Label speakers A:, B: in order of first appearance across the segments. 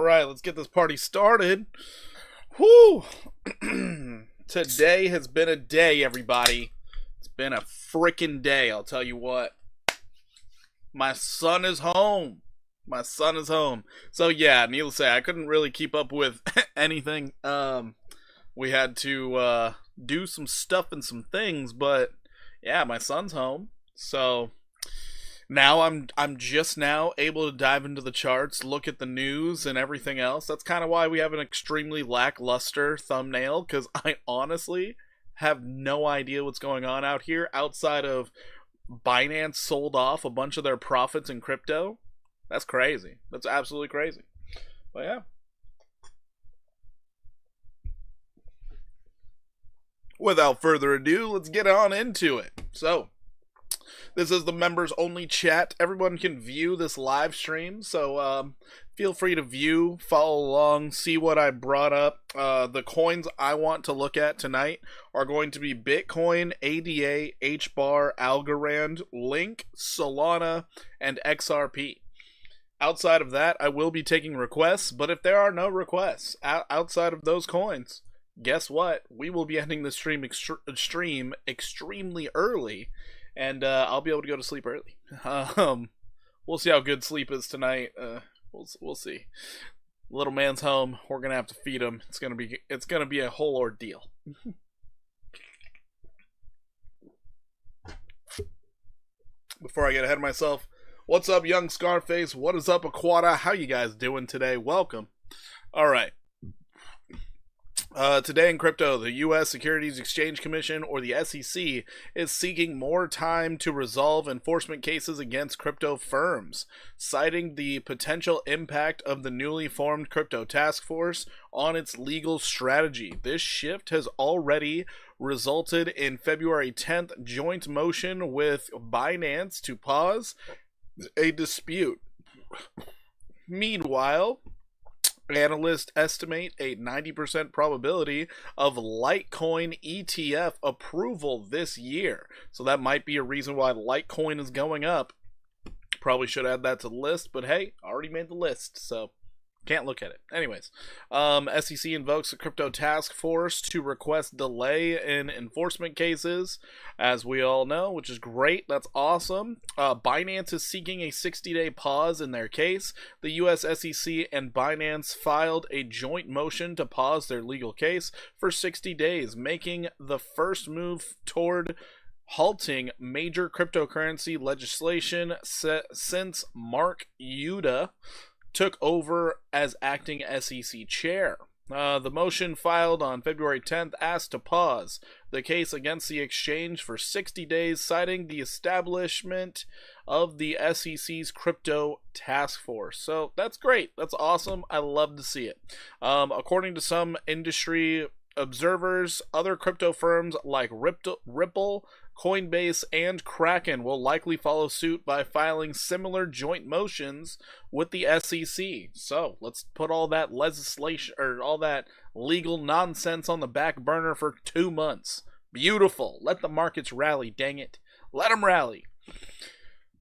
A: right, let's get this party started. Whew. Today has been a day, everybody. It's been a freaking day, I'll tell you what. My son is home. My son is home. So yeah, needless to say, I couldn't really keep up with anything. We had to do some stuff and some things, but yeah, my son's home. So now I'm just now able to dive into the charts, look at the news and everything else. That's kind of why we have an extremely lackluster thumbnail, because I honestly have no idea what's going on out here outside of Binance sold off a bunch of their profits in crypto. That's crazy. That's absolutely crazy. But yeah. Without further ado, let's get on into it. So, this is the members only chat. Everyone can view this live stream, so feel free to view, follow along, see what I brought up. The coins I want to look at tonight are going to be Bitcoin, ADA, HBAR, Algorand, Link, Solana, and XRP. Outside of that, I will be taking requests, but if there are no requests outside of those coins, guess what? We will be ending the stream extremely early, and I'll be able to go to sleep early. We'll see how good sleep is tonight. We'll see. Little man's home. We're gonna have to feed him. It's gonna be a whole ordeal. Before I get ahead of myself, what's up, young Scarface? What is up, Aquata? How you guys doing today? Welcome. All right. Today in crypto, the U.S. Securities Exchange Commission, or the SEC, is seeking more time to resolve enforcement cases against crypto firms, citing the potential impact of the newly formed crypto task force on its legal strategy. This shift has already resulted in February 10th joint motion with Binance to pause a dispute. Meanwhile, analysts estimate a 90% probability of Litecoin ETF approval this year. So that might be a reason why Litecoin is going up. Probably should add that to the list, but hey, already made the list, so can't look at it. Anyways, SEC invokes the crypto task force to request delay in enforcement cases, as we all know, which is great. That's awesome. Binance is seeking a 60-day pause in their case. The US SEC and Binance filed a joint motion to pause their legal case for 60 days, making the first move toward halting major cryptocurrency legislation since Mark Yuda took over as acting SEC chair. The motion filed on February 10th asked to pause the case against the exchange for 60 days, citing the establishment of the SEC's crypto task force. So that's great. That's awesome. I love to see it. According to some industry observers, other crypto firms like Ripple, Coinbase, and Kraken will likely follow suit by filing similar joint motions with the SEC. So let's put all that legislation or all that legal nonsense on the back burner for 2 months. Beautiful. Let the markets rally, dang it. Let them rally.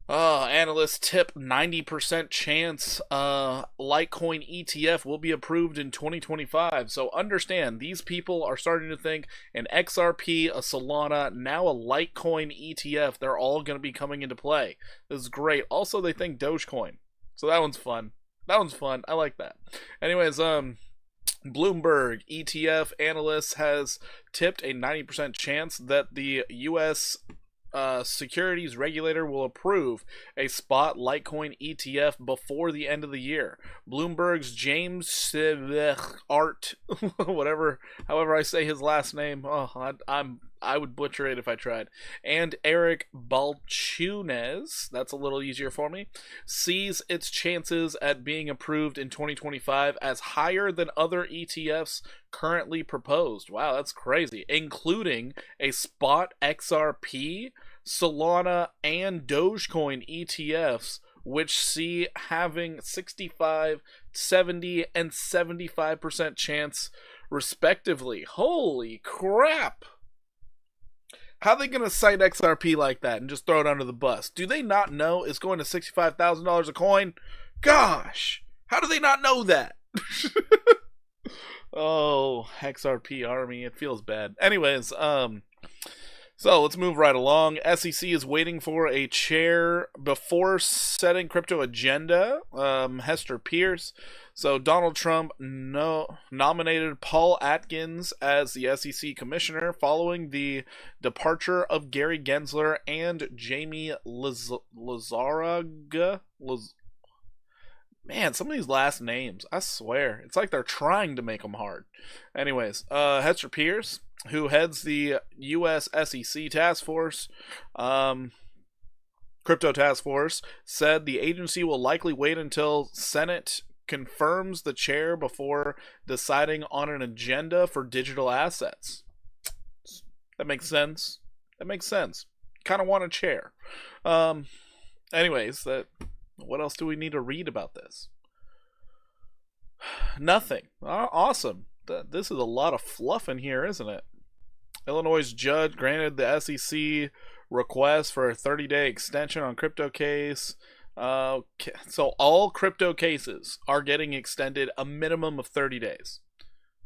A: Analysts tip 90% chance Litecoin ETF will be approved in 2025. So understand, these people are starting to think an XRP, a Solana, now a Litecoin ETF, they're all going to be coming into play. This is great. Also, they think Dogecoin. So that one's fun. That one's fun. I like that. Anyways, Bloomberg ETF analyst has tipped a 90% chance that the U.S. securities regulator will approve a spot Litecoin ETF before the end of the year. Bloomberg's James Art, however I say his last name, I would butcher it if I tried, and Eric Balchunas, that's a little easier for me, sees its chances at being approved in 2025 as higher than other ETFs currently proposed. Wow, that's crazy. Including a spot XRP, Solana, and Dogecoin ETFs, which see having 65, 70, and 75% chance respectively. Holy crap! How are they going to cite XRP like that and just throw it under the bus? Do they not know it's going to $65,000 a coin? Gosh, how do they not know that? Oh, XRP Army, it feels bad. Anyways, so let's move right along. SEC is waiting for a chair before setting crypto agenda. Hester Pierce. So Donald Trump nominated Paul Atkins as the SEC commissioner following the departure of Gary Gensler and Jamie Lazaraga. Man, some of these last names, I swear, it's like they're trying to make them hard. Anyways, Hester Pierce, who heads the U.S. SEC task force, crypto task force, said the agency will likely wait until Senate confirms the chair before deciding on an agenda for digital assets. That makes sense. That makes sense. Kind of want a chair. Anyways, what else do we need to read about this? Nothing. Awesome. This is a lot of fluff in here, isn't it? Illinois judge granted the SEC request for a 30-day extension on crypto case. Okay. So all crypto cases are getting extended a minimum of 30 days.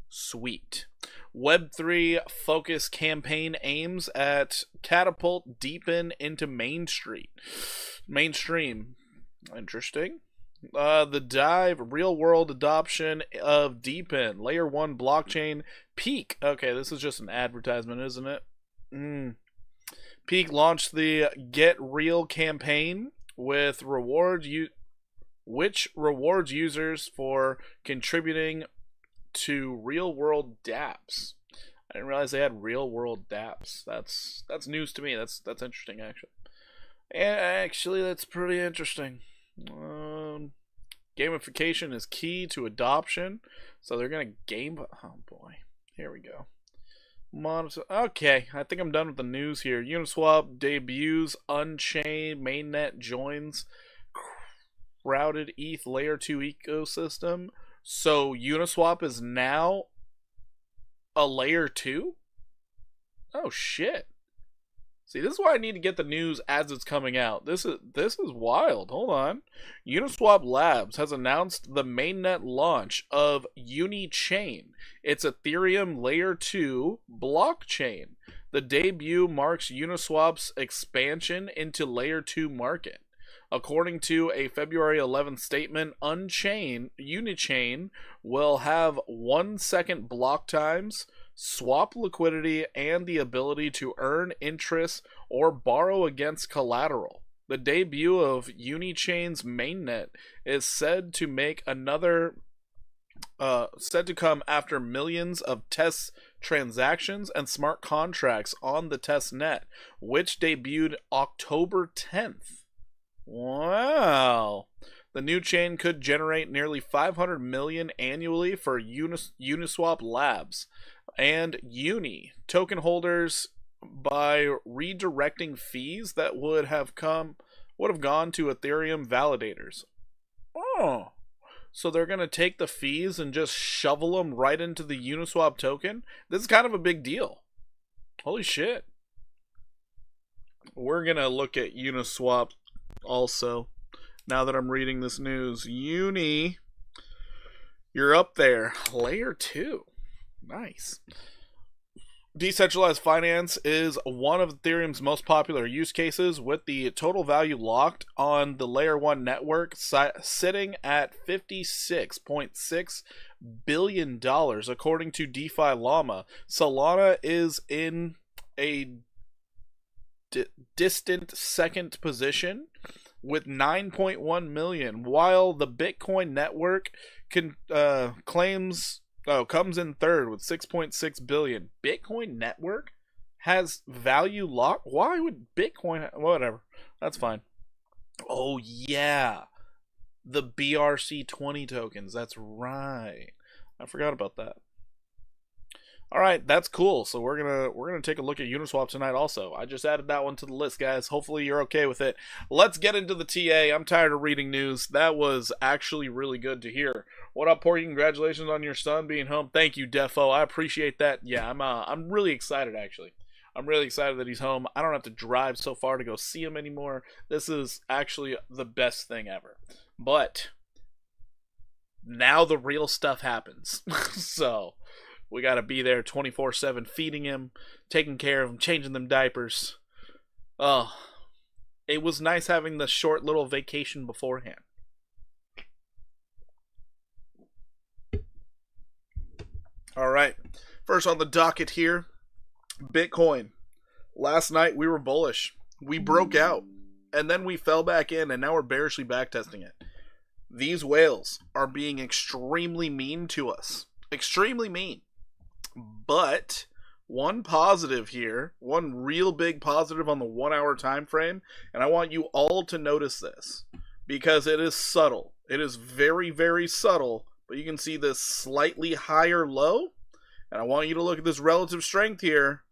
A: Sweet. Web3 focus campaign aims at catapult deepen into mainstream. Interesting. The dive real world adoption of Deepin layer 1 blockchain Peak. Okay, this is just an advertisement, isn't it? Peak launched the Get Real campaign with which rewards users for contributing to real world dApps. I didn't realize they had real world dApps. That's news to me. That's interesting, actually. Actually, that's pretty interesting. Gamification is key to adoption, so they're gonna game. Oh boy, here we go. Okay, I think I'm done with the news here. Uniswap debuts Unchained mainnet joins crowded ETH layer 2 ecosystem. So Uniswap is now a layer 2? Oh shit. See, this is why I need to get the news as it's coming out. This is wild. Hold on. Uniswap Labs has announced the mainnet launch of Unichain. It's Ethereum Layer 2 blockchain. The debut marks Uniswap's expansion into Layer 2 market. According to a February 11th statement, Unichain will have 1-second block times, swap liquidity, and the ability to earn interest or borrow against collateral. The debut of Unichain's mainnet is said to come after millions of test transactions and smart contracts on the test net, which debuted October 10th. Wow. The new chain could generate nearly $500 million annually for Uniswap Labs and Uni token holders by redirecting fees that would have gone to Ethereum validators. Oh, so they're going to take the fees and just shovel them right into the Uniswap token? This is kind of a big deal. Holy shit. We're going to look at Uniswap also. Now that I'm reading this news, Uni, you're up there. Layer 2. Nice. Decentralized finance is one of Ethereum's most popular use cases, with the total value locked on the Layer 1 network sitting at $56.6 billion, according to DeFi Llama. Solana is in a distant second position with 9.1 million, while the Bitcoin network comes in third with 6.6 billion. Bitcoin network has value locked. Why would Bitcoin? Whatever. That's fine. Oh yeah, the BRC20 tokens. That's right. I forgot about that. All right, that's cool. So we're gonna take a look at Uniswap tonight. Also, I just added that one to the list, guys. Hopefully you're okay with it. Let's get into the TA. I'm tired of reading news. That was actually really good to hear. What up, Porky? Congratulations on your son being home. Thank you, Defo. I appreciate that. Yeah, I'm really excited actually. I'm really excited that he's home. I don't have to drive so far to go see him anymore. This is actually the best thing ever. But now the real stuff happens. So we got to be there 24/7, feeding him, taking care of him, changing them diapers. Oh, it was nice having the short little vacation beforehand. All right, first on the docket here, Bitcoin. Last night we were bullish. We broke out, and then we fell back in, and now we're bearishly backtesting it. These whales are being extremely mean to us. Extremely mean. But one positive here, one real big positive on the 1 hour time frame, and I want you all to notice this because it is subtle. It is very, very subtle, but you can see this slightly higher low, and I want you to look at this relative strength here.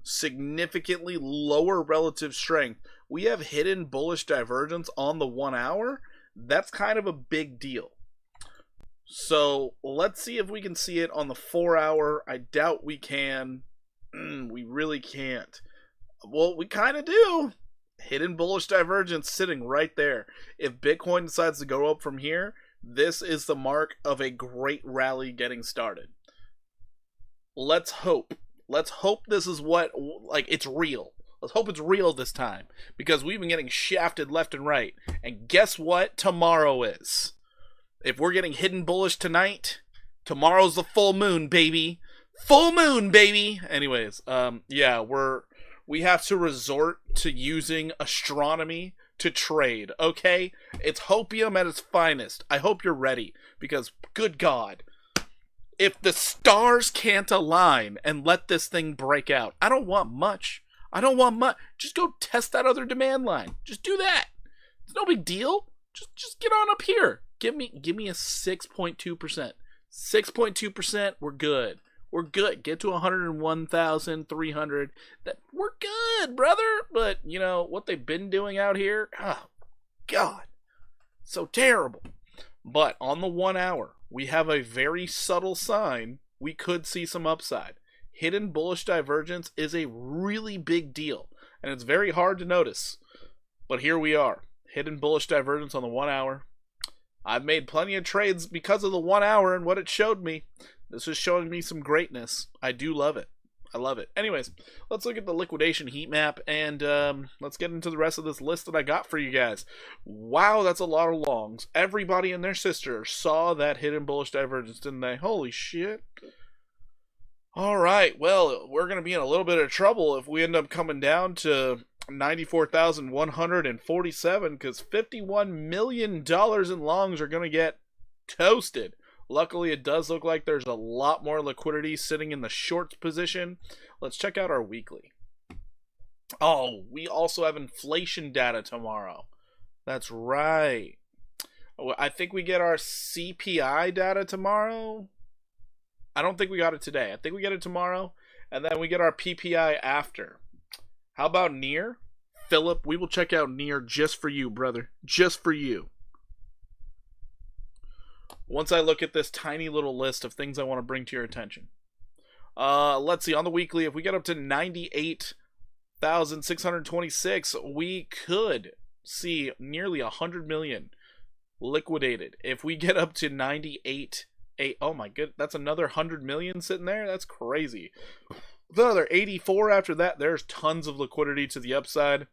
A: Significantly lower relative strength. We have hidden bullish divergence on the 1 hour. That's kind of a big deal. So let's see if we can see it on the 4 hour. I doubt we can. We really can't. Well, we kind of do. Hidden bullish divergence sitting right there. If Bitcoin decides to go up from here, this is the mark of a great rally getting started. Let's hope. Let's hope this is what, like, it's real. Let's hope it's real this time, because we've been getting shafted left and right. And guess what tomorrow is? If we're getting hidden bullish tonight, tomorrow's the full moon, baby. Full moon, baby. Anyways, yeah, we have to resort to using astronomy to trade, okay? It's hopium at its finest. I hope you're ready, because good God, if the stars can't align and let this thing break out, I don't want much. I don't want much. Just go test that other demand line. Just do that. It's no big deal. Just get on up here. Give me a 6.2%. 6.2%, we're good. We're good. Get to 101,300. We're good, brother. But, you know, what they've been doing out here, oh, God. So terrible. But on the 1 hour, we have a very subtle sign we could see some upside. Hidden bullish divergence is a really big deal, and it's very hard to notice. But here we are. Hidden bullish divergence on the 1 hour. I've made plenty of trades because of the 1 hour and what it showed me. This is showing me some greatness. I do love it. I love it. Anyways, let's look at the liquidation heat map, and let's get into the rest of this list that I got for you guys. Wow, that's a lot of longs. Everybody and their sister saw that hidden bullish divergence, didn't they? Holy shit. All right, well, we're going to be in a little bit of trouble if we end up coming down to 94,147, because $51 million in longs are going to get toasted. Luckily, it does look like there's a lot more liquidity sitting in the shorts position. Let's check out our weekly. Oh, we also have inflation data tomorrow. That's right. I think we get our CPI data tomorrow. I don't think we got it today. I think we get it tomorrow, and then we get our PPI after. How about NEAR? Philip, we will check out NEAR just for you, brother. Just for you. Once I look at this tiny little list of things I want to bring to your attention. Let's see, on the weekly, if we get up to 98,626, we could see nearly 100 million liquidated. If we get up to 98, oh my god, that's another 100 million sitting there? That's crazy. Another 84 after that. There's tons of liquidity to the upside.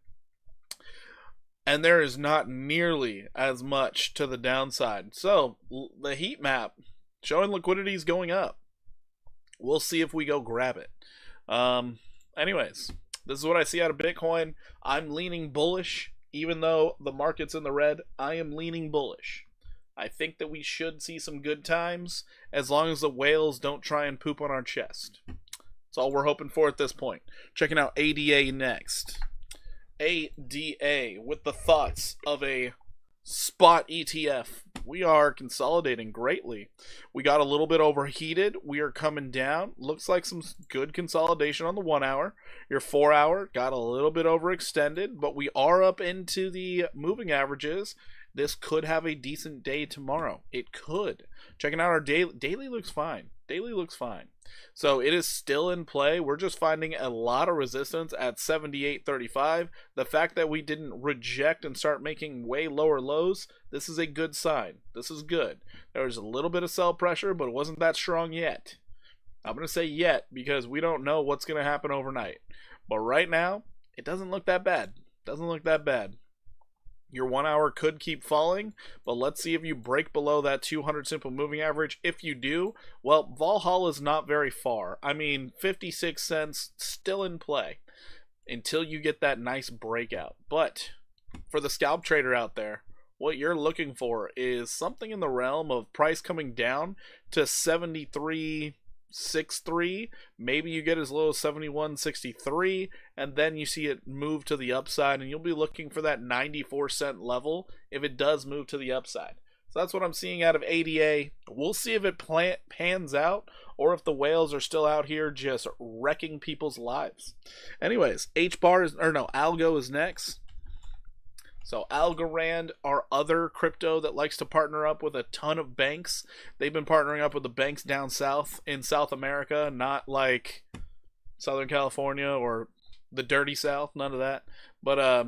A: And there is not nearly as much to the downside. So, the heat map showing liquidity is going up. We'll see if we go grab it. Anyways, this is what I see out of Bitcoin. I'm leaning bullish. Even though the market's in the red, I am leaning bullish. I think that we should see some good times as long as the whales don't try and poop on our chest. That's all we're hoping for at this point. Checking out ADA next. ADA with the thoughts of a spot ETF. We are consolidating greatly. We got a little bit overheated. We are coming down. Looks like some good consolidation on the 1 hour. Your 4 hour got a little bit overextended, but we are up into the moving averages. This could have a decent day tomorrow. It could. Checking out our daily. Daily looks fine. Daily looks fine. So it is still in play. We're just finding a lot of resistance at 78.35. The fact that we didn't reject and start making way lower lows, this is a good sign. This is good. There was a little bit of sell pressure, but it wasn't that strong yet. I'm going to say yet because we don't know what's going to happen overnight. But right now, it doesn't look that bad. Doesn't look that bad. Your 1 hour could keep falling, but let's see if you break below that 200 simple moving average. If you do, well, Valhalla is not very far. I mean, 56 cents still in play until you get that nice breakout. But for the scalp trader out there, what you're looking for is something in the realm of price coming down to 73.63. Maybe you get as low as 71.63, and then you see it move to the upside, and you'll be looking for that 94-cent level if it does move to the upside. So that's what I'm seeing out of ADA. We'll see if it pans out or if the whales are still out here just wrecking people's lives. Anyways, Algo is next. So Algorand, our other crypto that likes to partner up with a ton of banks. They've been partnering up with the banks down south in South America, not like Southern California or the dirty South, none of that. But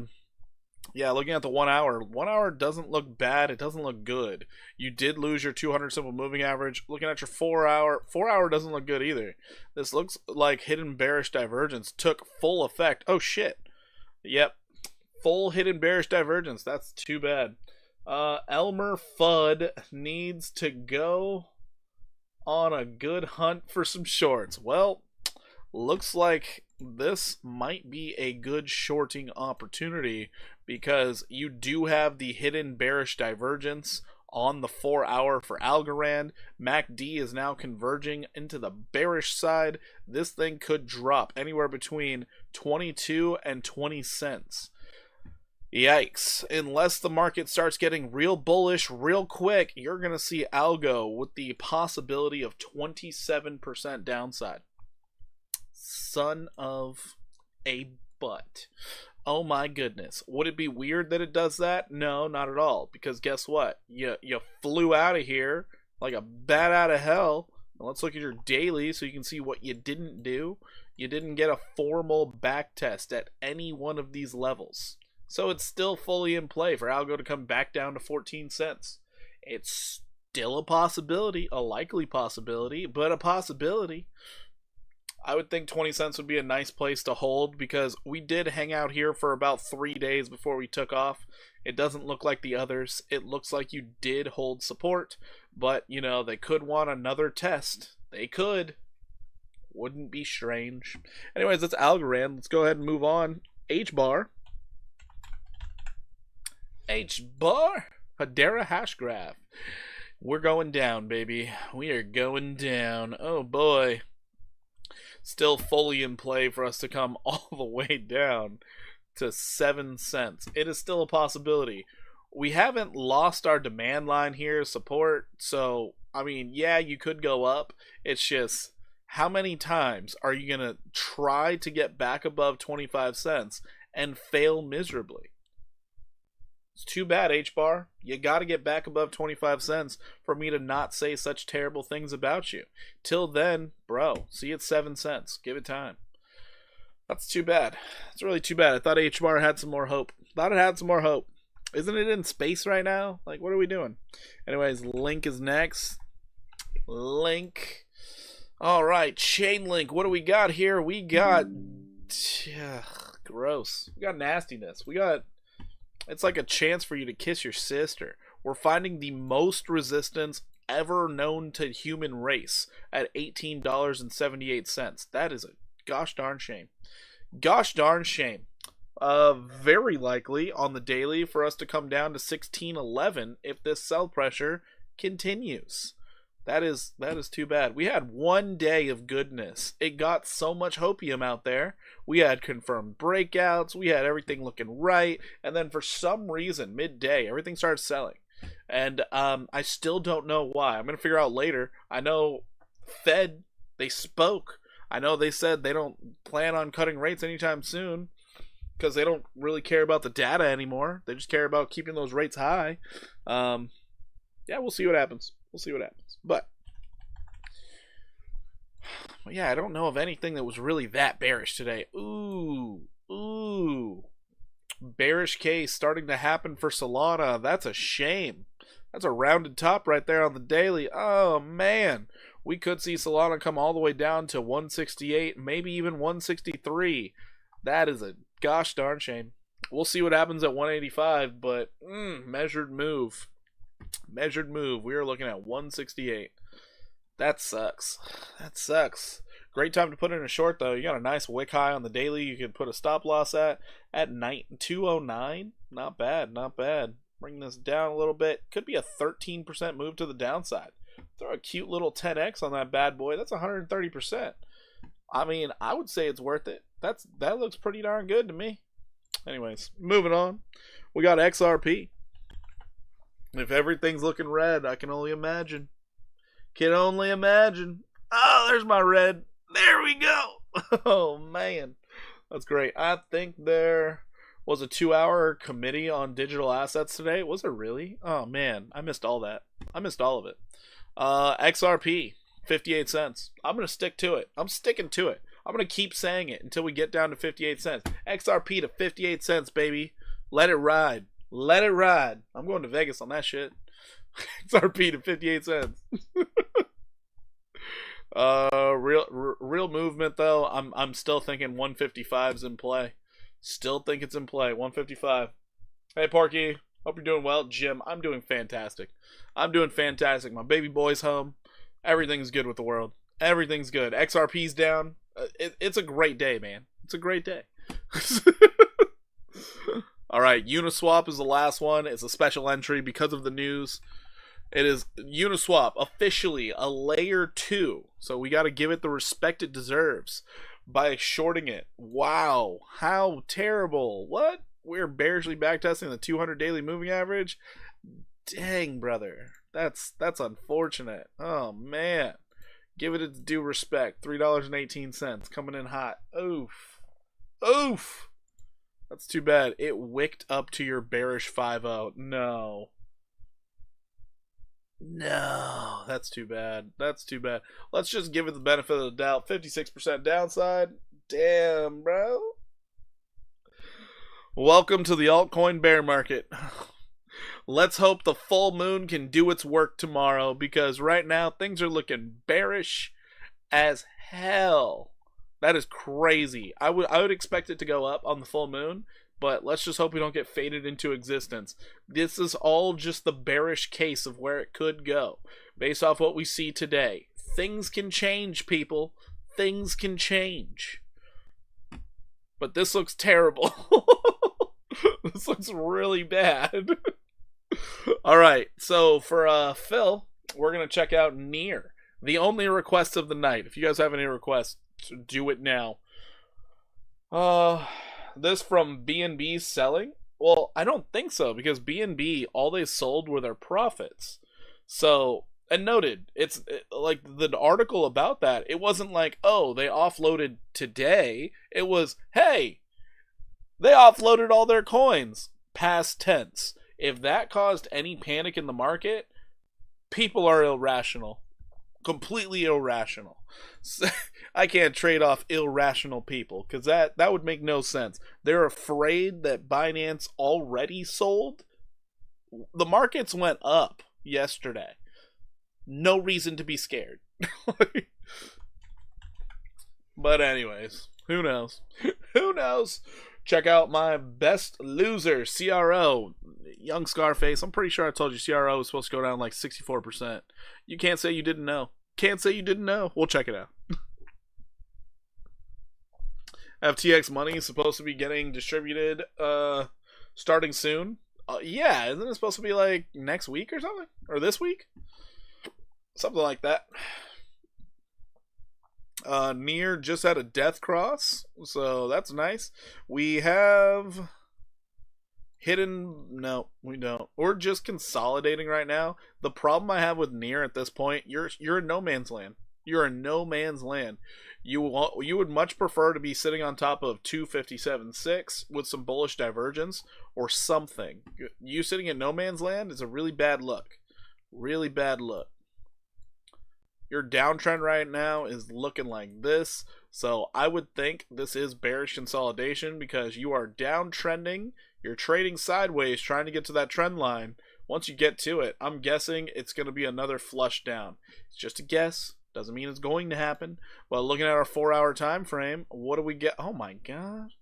A: yeah, looking at the 1 hour, 1 hour doesn't look bad. It doesn't look good. You did lose your 200 simple moving average. Looking at your 4 hour doesn't look good either. This looks like hidden bearish divergence took full effect. Oh shit. Yep. Full hidden bearish divergence. That's too bad. Elmer Fudd needs to go on a good hunt for some shorts. Well, looks like this might be a good shorting opportunity because you do have the hidden bearish divergence on the 4 hour for Algorand. MACD is now converging into the bearish side. This thing could drop anywhere between 22 and 20 cents. Yikes. Unless the market starts getting real bullish real quick, you're going to see Algo with the possibility of 27% downside. Son of a butt. Oh my goodness. Would it be weird that it does that? No, not at all. Because guess what? You flew out of here like a bat out of hell. Now let's look at your daily so you can see what you didn't do. You didn't get a formal back test at any one of these levels. So it's still fully in play for Algo to come back down to 14 cents. It's still a possibility, a likely possibility, but a possibility. I would think 20 cents would be a nice place to hold because we did hang out here for about 3 days before we took off. It doesn't look like the others. It looks like you did hold support, but, you know, they could want another test. They could. Wouldn't be strange. Anyways, that's Algorand. Let's go ahead and move on. H-bar. H-bar, Hedera hash graph. We're going down, baby. We are going down. Oh boy. Still fully in play for us to come all the way down to 7 cents. It is still a possibility. We haven't lost our demand line here, support. So, I mean, yeah, you could go up. It's just, how many times are you going to try to get back above 25 cents and fail miserably? It's too bad, H-bar. You got to get back above 25 cents for me to not say such terrible things about you. Till then, bro, see you at 7 cents. Give it time. That's too bad. It's really too bad. I thought H-bar had some more hope. Thought it had some more hope. Isn't it in space right now? Like, what are we doing? Anyways, Link is next. Link. All right, Chainlink. What do we got here? We got... gross. We got nastiness. We got... It's like a chance for you to kiss your sister. We're finding the most resistance ever known to human race at $18.78. That is a gosh darn shame. Gosh darn shame. Very likely on the daily for us to come down to 16.11 if this sell pressure continues. That is too bad. We had 1 day of goodness. It got so much hopium out there. We had confirmed breakouts. We had everything looking right. And then for some reason, midday, everything started selling. And I still don't know why. I'm going to figure out later. I know Fed, they spoke. I know they said they don't plan on cutting rates anytime soon because they don't really care about the data anymore. They just care about keeping those rates high. Yeah, we'll see what happens. We'll see what happens. But Yeah, I don't know of anything that was really that bearish today. Ooh. Bearish case starting to happen for Solana. That's a shame. That's a rounded top right there on the daily. Oh, man. We could see Solana come all the way down to 168, maybe even 163. That is a gosh darn shame. We'll see what happens at 185, but measured move. Measured move. We are looking at 168. That sucks. That sucks. Great time to put in a short, though. You got a nice wick high on the daily. You can put a stop loss at 209. Not bad, not bad. Bring this down a little bit. Could be a 13% move to the downside. Throw a cute little 10x on that bad boy. That's 130%. I mean, I would say it's worth it. That looks pretty darn good to me. Anyways, moving on. We got XRP. If everything's looking red, I can only imagine. Can only imagine. Oh, there's my red. There we go. Oh, man. That's great. I think there was a 2-hour committee on digital assets today. Was there really? Oh, man. I missed all that. I missed all of it. XRP, 58 cents. I'm going to stick to it. I'm sticking to it. I'm going to keep saying it until we get down to 58 cents. XRP to 58 cents, baby. Let it ride. Let it ride. I'm going to Vegas on that shit. XRP to 58 cents. Real movement though. I'm still thinking 155's in play. Still think it's in play. 155. Hey Porky, hope you're doing well. Jim, I'm doing fantastic. I'm doing fantastic. My baby boy's home. Everything's good with the world. Everything's good. XRP's down. It's a great day, man. It's a great day. All right, Uniswap is the last one. It's a special entry because of the news. It is Uniswap officially a layer 2. So we got to give it the respect it deserves by shorting it. Wow, how terrible. What? We're bearishly backtesting the 200 daily moving average? Dang, brother. That's unfortunate. Oh, man. Give it its due respect. $3.18 coming in hot. Oof. Oof. That's too bad. It wicked up to your bearish 5-0. No. No. That's too bad. That's too bad. Let's just give it the benefit of the doubt. 56% downside. Damn, bro. Welcome to the altcoin bear market. Let's hope the full moon can do its work tomorrow, because right now things are looking bearish as hell. That is crazy. I would expect it to go up on the full moon, but let's just hope we don't get faded into existence. This is all just the bearish case of where it could go, based off what we see today. Things can change, people. Things can change. But this looks terrible. This looks really bad. Alright, so for Phil, we're going to check out Near. The only request of the night. If you guys have any requests, do it now. This from BNB selling? Well, I don't think so, because BNB, all they sold were their profits. So, and noted, it's like the article about that, it wasn't like, oh, they offloaded today. It was, hey, they offloaded all their coins. Past tense. If that caused any panic in the market, people are irrational. Completely irrational. I can't trade off irrational people, because that would make no sense. They're afraid that Binance already sold. The markets went up yesterday. No reason to be scared. But anyways, who knows? Who knows? Check out my best loser, CRO. Young Scarface. I'm pretty sure I told you CRO was supposed to go down like 64%. You can't say you didn't know. Can't say you didn't know. We'll check it out. FTX money is supposed to be getting distributed starting soon. Yeah, isn't it supposed to be like next week or something? Or this week? Something like that. Near just had a death cross, so that's nice. We have hidden. No, we don't. We're just consolidating right now. The problem I have with Near at this point, you're in no man's land. You're in no man's land. You would much prefer to be sitting on top of 257.6 with some bullish divergence or something. You sitting in no man's land is a really bad look. Really bad look. Your downtrend right now is looking like this. So I would think this is bearish consolidation because you are downtrending. You're trading sideways, trying to get to that trend line. Once you get to it, I'm guessing it's going to be another flush down. It's just a guess. Doesn't mean it's going to happen. Well, looking at our 4-hour time frame, what do we get? Oh my god.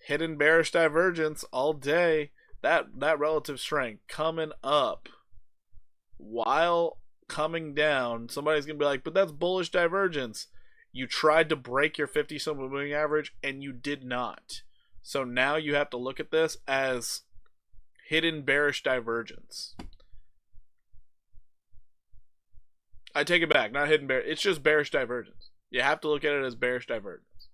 A: Hidden bearish divergence all day. That relative strength coming up while coming down. Somebody's going to be like, but that's bullish divergence. You tried to break your 50-simple moving average and you did not. So now you have to look at this as hidden bearish divergence. I take it back, not hidden bearish. It's just bearish divergence. You have to look at it as bearish divergence.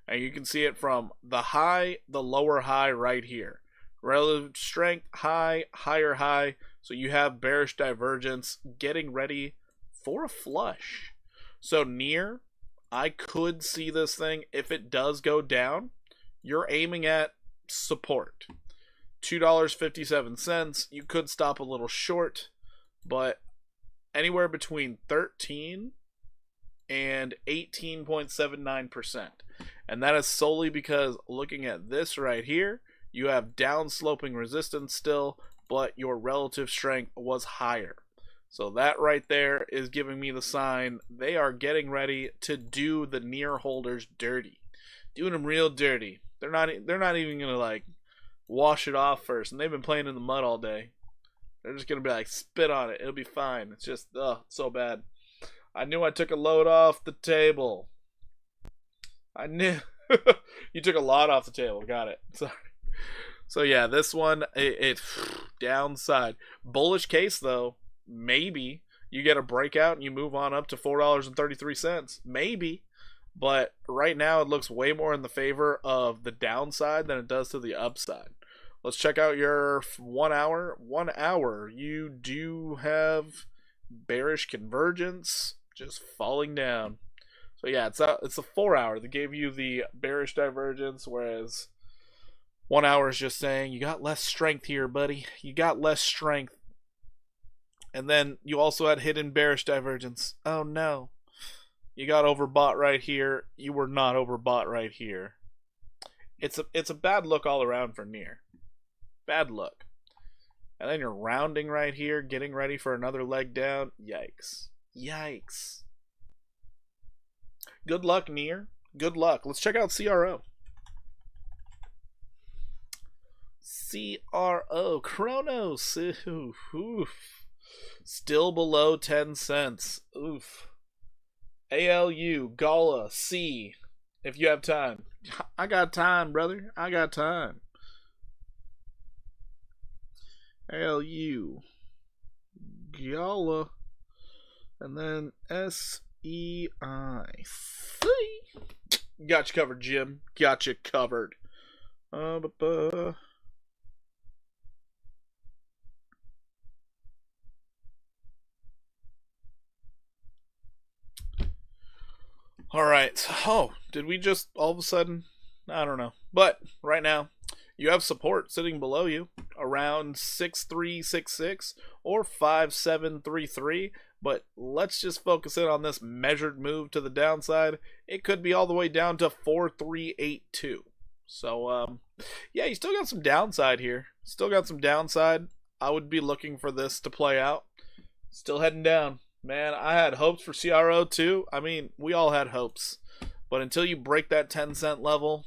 A: And you can see it from the high, the lower high right here. Relative strength, high, higher high. So you have bearish divergence getting ready for a flush. So near, I could see this thing, if it does go down, you're aiming at support. $2.57. You could stop a little short, but anywhere between 13 and 18.79%. And that is solely because looking at this right here, you have down sloping resistance still, but your relative strength was higher. So that right there is giving me the sign they are getting ready to do the near holders dirty. Doing them real dirty. They're not even going to like wash it off first, and they've been playing in the mud all day. They're just going to be like, spit on it. It'll be fine. It's just, so bad. I knew I took a load off the table. I knew. You took a lot off the table. Got it. Sorry. So yeah, this one, it downside. Bullish case though, maybe you get a breakout and you move on up to $4.33. Maybe. But right now it looks way more in the favor of the downside than it does to the upside. Let's check out your 1 hour. 1 hour, you do have bearish convergence, just falling down. So yeah, it's a 4 hour that gave you the bearish divergence, whereas 1 hour is just saying you got less strength here, buddy. You got less strength. And then you also had hidden bearish divergence. Oh no. You got overbought right here. You were not overbought right here. It's a bad look all around for near. Bad look. And then you're rounding right here, getting ready for another leg down. Yikes. Yikes. Good luck, near. Good luck. Let's check out CRO. CRO. Chronos. Oof. Still below 10 cents. Oof. ALU, Gala, C, if you have time. I got time, brother. I got time. ALU, Gala, and then SEI. Got you covered, Jim. Got you covered. Alright, oh, did we just all of a sudden, I don't know, but right now, you have support sitting below you, around 6366 or 5733, but let's just focus in on this measured move to the downside. It could be all the way down to 4382, so, yeah, you still got some downside here, still got some downside. I would be looking for this to play out, still heading down. Man, I had hopes for CRO too. I mean, we all had hopes. But until you break that 10-cent level,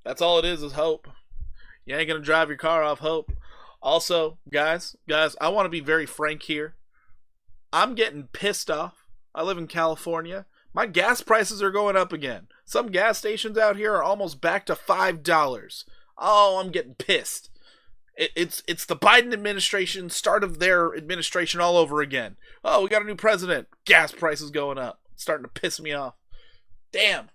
A: that's all it is hope. You ain't going to drive your car off hope. Also, guys, I want to be very frank here. I'm getting pissed off. I live in California. My gas prices are going up again. Some gas stations out here are almost back to $5. Oh, I'm getting pissed. It's the Biden administration, start of their administration all over again. Oh, we got a new president. Gas prices going up. It's starting to piss me off. Damn.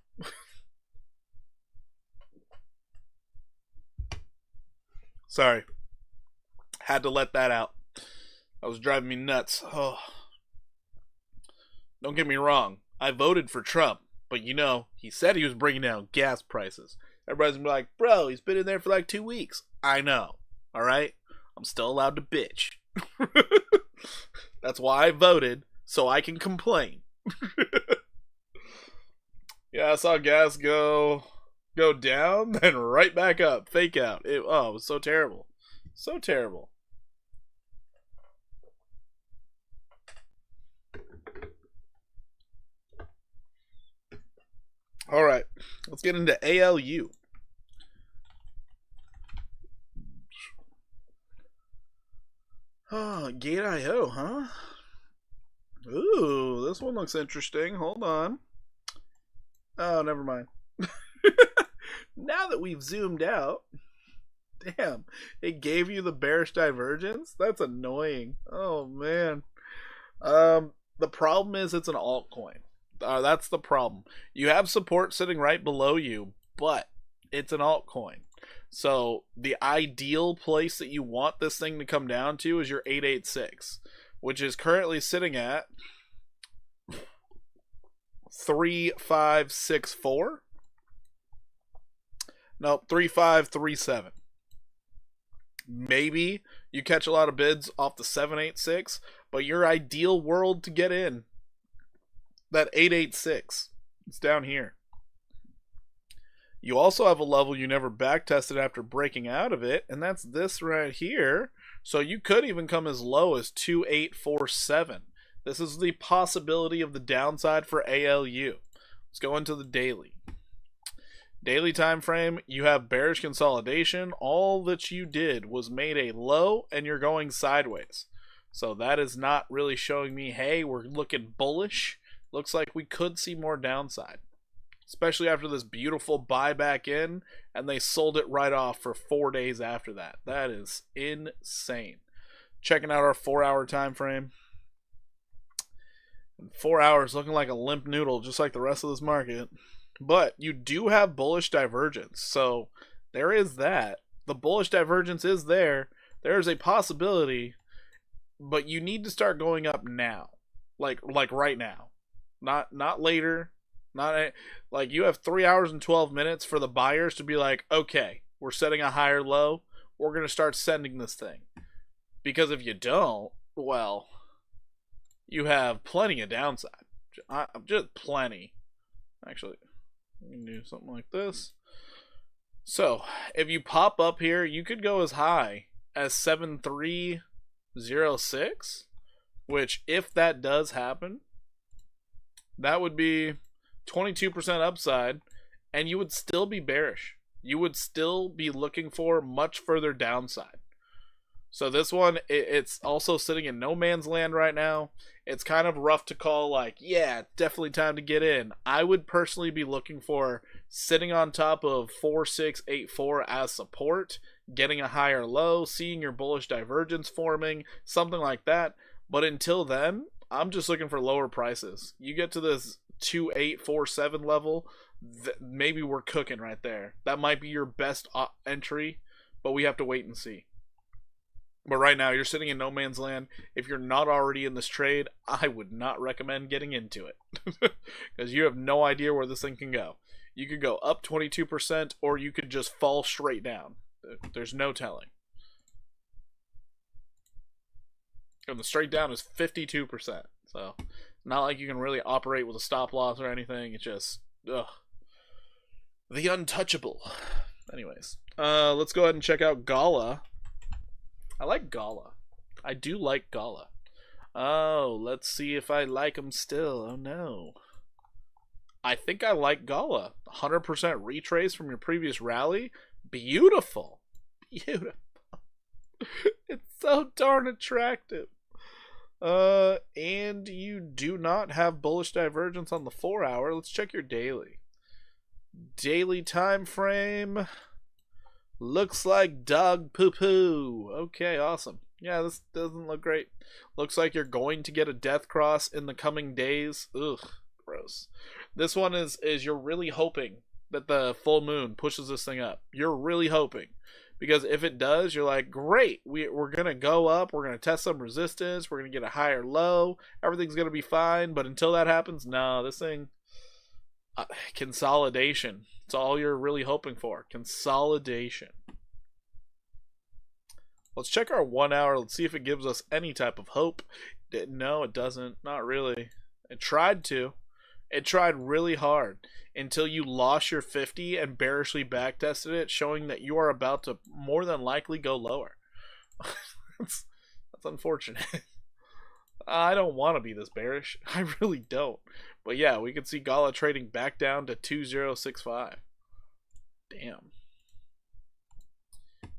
A: Sorry. Had to let that out. That was driving me nuts. Oh. Don't get me wrong. I voted for Trump. But you know, he said he was bringing down gas prices. Everybody's gonna be like, bro, he's been in there for like 2 weeks. I know. Alright? I'm still allowed to bitch. That's why I voted, so I can complain. Yeah, I saw gas go down, then right back up. Fake out. It was so terrible. So terrible. Alright, let's get into ALU. Oh, Gate.io, huh? Ooh, this one looks interesting. Hold on. Oh, never mind. Now that we've zoomed out, damn, it gave you the bearish divergence? That's annoying. Oh, man. The problem is it's an altcoin. That's the problem. You have support sitting right below you, but it's an altcoin. So the ideal place that you want this thing to come down to is your 886, which is currently sitting at 3564. No, 3537. Maybe you catch a lot of bids off the 786, but your ideal world to get in, that 886, it's down here. You also have a level you never backtested after breaking out of it, and that's this right here. So you could even come as low as 2847. This is the possibility of the downside for ALU. Let's go into the daily. Daily time frame, you have bearish consolidation. All that you did was made a low, and you're going sideways. So that is not really showing me, hey, we're looking bullish. Looks like we could see more downside, especially after this beautiful buyback in, and they sold it right off for 4 days after that. That is insane. Checking out our 4-hour time frame. 4 hours looking like a limp noodle, just like the rest of this market. But you do have bullish divergence, so there is that. The bullish divergence is there. There is a possibility, but you need to start going up now, like right now, not later. Not like you have 3 hours and 12 minutes for the buyers to be like, okay, we're setting a higher low. We're going to start sending this thing. Because if you don't, well, you have plenty of downside. Just plenty. Actually, we can do something like this. So, if you pop up here, you could go as high as 7306, which if that does happen, that would be 22% upside, and you would still be bearish. You would still be looking for much further downside. So this one, it's also sitting in no man's land right now. It's kind of rough to call, like, yeah, definitely time to get in. I would personally be looking for sitting on top of 4684 as support, getting a higher low, seeing your bullish divergence forming, something like that. But until then, I'm just looking for lower prices. You get to this 2847 level, maybe we're cooking right there. That might be your best entry, but we have to wait and see. But right now, you're sitting in no man's land. If you're not already in this trade, I would not recommend getting into it. Because you have no idea where this thing can go. You could go up 22%, or you could just fall straight down. There's no telling. And the straight down is 52%. So, not like you can really operate with a stop loss or anything. It's just, ugh. The untouchable. Anyways, let's go ahead and check out Gala. I like Gala. I do like Gala. Oh, let's see if I like him still. Oh no. I think I like Gala. 100% retrace from your previous rally. Beautiful. Beautiful. It's so darn attractive. And you do not have bullish divergence on the 4 hour. Let's check your daily. Daily time frame. Looks like dog poo-poo. Okay, awesome. Yeah, this doesn't look great. Looks like you're going to get a death cross in the coming days. Ugh, gross. This one is you're really hoping that the full moon pushes this thing up. You're really hoping. Because if it does, you're like, great, we're going to go up. We're going to test some resistance. We're going to get a higher low. Everything's going to be fine. But until that happens, no, this thing... consolidation. It's all you're really hoping for. Consolidation. Let's check our 1 hour. Let's see if it gives us any type of hope. No, it doesn't. Not really. It tried to. It tried really hard until you lost your 50 and bearishly backtested it, showing that you are about to more than likely go lower. That's unfortunate. I don't want to be this bearish. I really don't. But yeah, we can see Gala trading back down to 2065. Damn.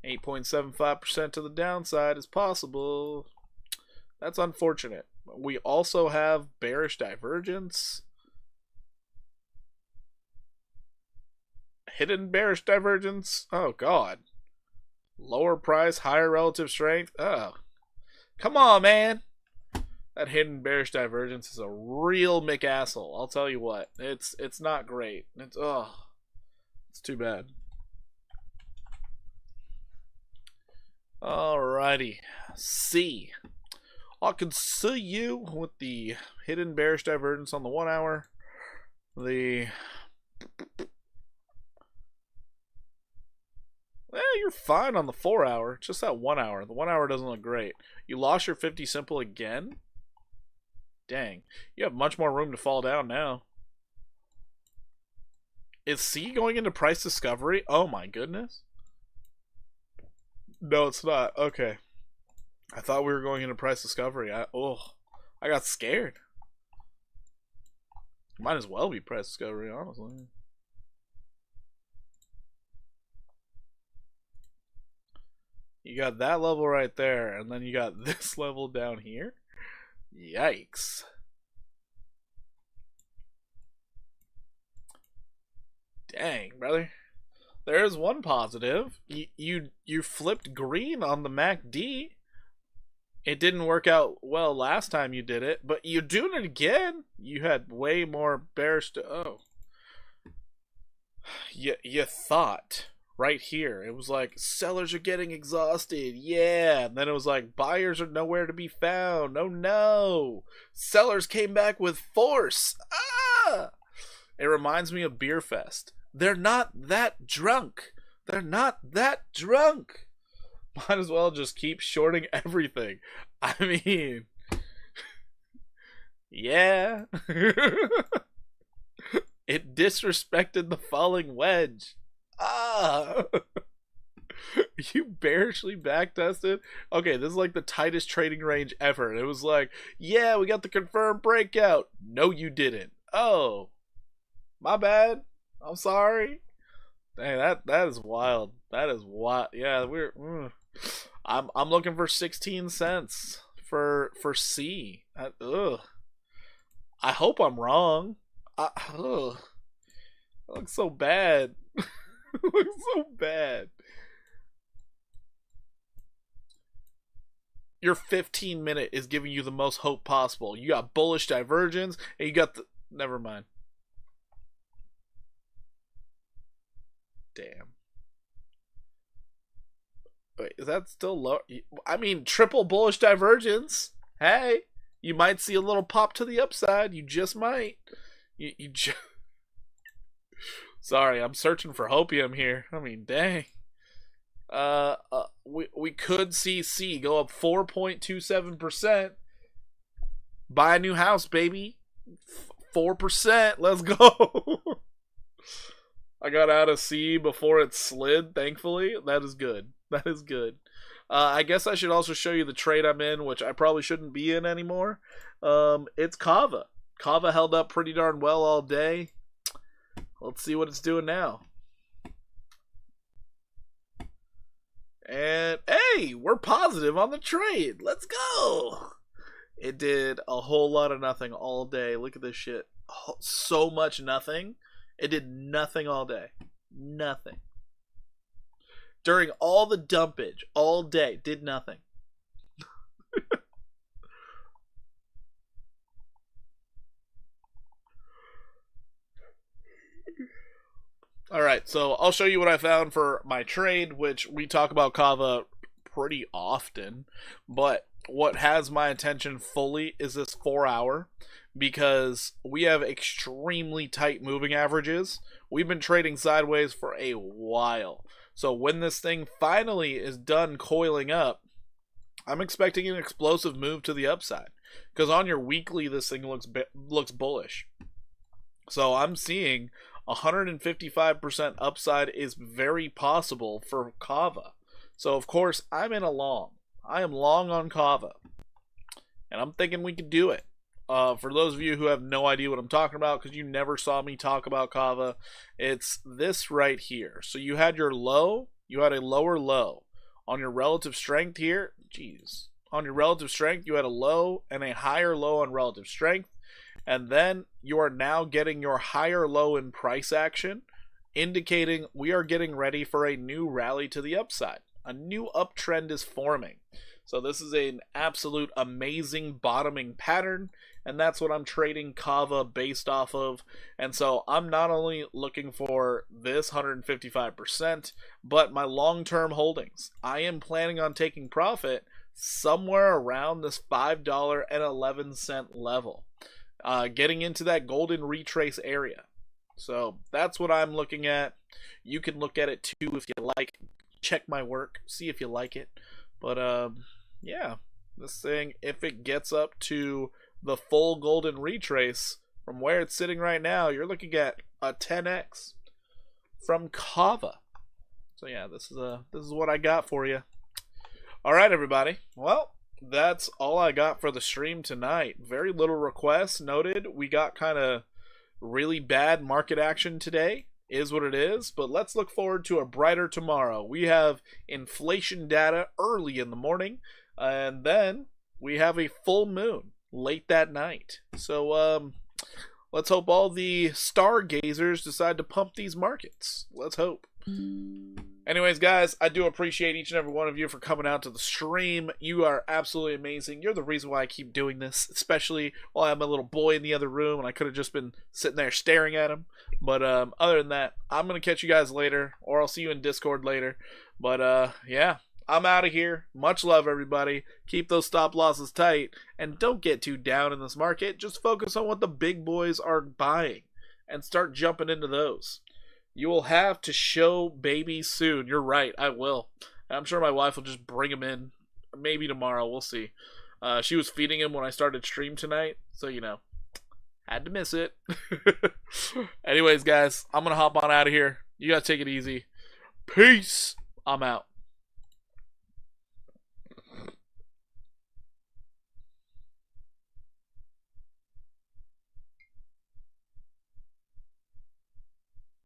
A: 8.75% to the downside is possible. That's unfortunate. We also have bearish divergence. Hidden bearish divergence. Oh, God. Lower price, higher relative strength. Oh. Come on, man. That hidden bearish divergence is a real McAsshole. I'll tell you what. It's not great. It's too bad. Alrighty. C. I can see you with the hidden bearish divergence on the 1 hour. You're fine on the 4 hour. Just that 1 hour. The 1 hour doesn't look great. You lost your 50 simple again? Dang. You have much more room to fall down now. Is C going into price discovery? Oh my goodness. No, it's not. Okay. I thought we were going into price discovery. I got scared. Might as well be price discovery, honestly. You got that level right there, and then you got this level down here. Yikes. Dang, brother. There's one positive. You flipped green on the MACD. It didn't work out well last time you did it, but you're doing it again. You had way more bearish You thought right here. It was like, sellers are getting exhausted. Yeah. And then it was like, buyers are nowhere to be found. Oh no. Sellers came back with force. Ah! It reminds me of Beer Fest. They're not that drunk. They're not that drunk. Might as well just keep shorting everything. I mean, yeah. It disrespected the falling wedge. Ah. You bearishly backtested. Okay, this is like the tightest trading range ever. And it was like, yeah, we got the confirmed breakout. No, you didn't. Oh, my bad. I'm sorry. Dang, that is wild. That is wild. Yeah, I'm looking for 16 cents for C. Ugh. I hope I'm wrong. Ugh. It looks so bad. It looks so bad. Your 15-minute is giving you the most hope possible. You got bullish divergence, and you got the... Never mind. Damn. Wait, is that still low? I mean, triple bullish divergence. Hey, you might see a little pop to the upside. You just might. You just... Sorry, I'm searching for hopium here. I mean, dang. We could see C go up 4.27%. Buy a new house, baby. 4%. Let's go. I got out of C before it slid, thankfully. That is good. That is good. I guess I should also show you the trade I'm in, which I probably shouldn't be in anymore. It's Kava. Kava held up pretty darn well all day. Let's see what it's doing now. And, hey, we're positive on the trade. Let's go. It did a whole lot of nothing all day. Look at this shit. So much nothing. It did nothing all day. Nothing. During all the dumpage, all day, did nothing. Alright, so I'll show you what I found for my trade, which we talk about Kava pretty often, but what has my attention fully is this 4 hour, because we have extremely tight moving averages. We've been trading sideways for a while. So when this thing finally is done coiling up, I'm expecting an explosive move to the upside. Because on your weekly, this thing looks bullish. So I'm seeing 155% upside is very possible for Kava. So of course I'm in a long. I am long on Kava, and I'm thinking we could do it. For those of you who have no idea what I'm talking about, because you never saw me talk about Kava, it's this right here. So you had your low, you had a lower low. On your relative strength here, geez. On your relative strength, you had a low and a higher low on relative strength. And then you are now getting your higher low in price action, indicating we are getting ready for a new rally to the upside. A new uptrend is forming. So this is an absolute amazing bottoming pattern, and that's what I'm trading Kava based off of. And so I'm not only looking for this 155%, but my long-term holdings. I am planning on taking profit somewhere around this $5.11 level, getting into that golden retrace area. So that's what I'm looking at. You can look at it too if you like. Check my work, see if you like it. But yeah, this thing, if it gets up to the full golden retrace from where it's sitting right now, you're looking at a 10x from Kava. So yeah, this is what I got for you. All right, everybody. Well, that's all I got for the stream tonight. Very little requests noted. We got kind of really bad market action today. Is what it is, but let's look forward to a brighter tomorrow. We have inflation data early in the morning, and then we have a full moon late that night. So let's hope all the stargazers decide to pump these markets. Let's hope. Anyways, guys, I do appreciate each and every one of you for coming out to the stream. You are absolutely amazing. You're the reason why I keep doing this, especially while I have my little boy in the other room, and I could have just been sitting there staring at him. But other than that, I'm going to catch you guys later, or I'll see you in Discord later. But yeah, I'm out of here. Much love, everybody. Keep those stop losses tight, and don't get too down in this market. Just focus on what the big boys are buying, and start jumping into those. You will have to show baby soon. You're right, I will. I'm sure my wife will just bring him in. Maybe tomorrow, we'll see. She was feeding him when I started stream tonight, so you know, had to miss it. Anyways, guys, I'm going to hop on out of here. You guys take it easy. Peace. I'm out.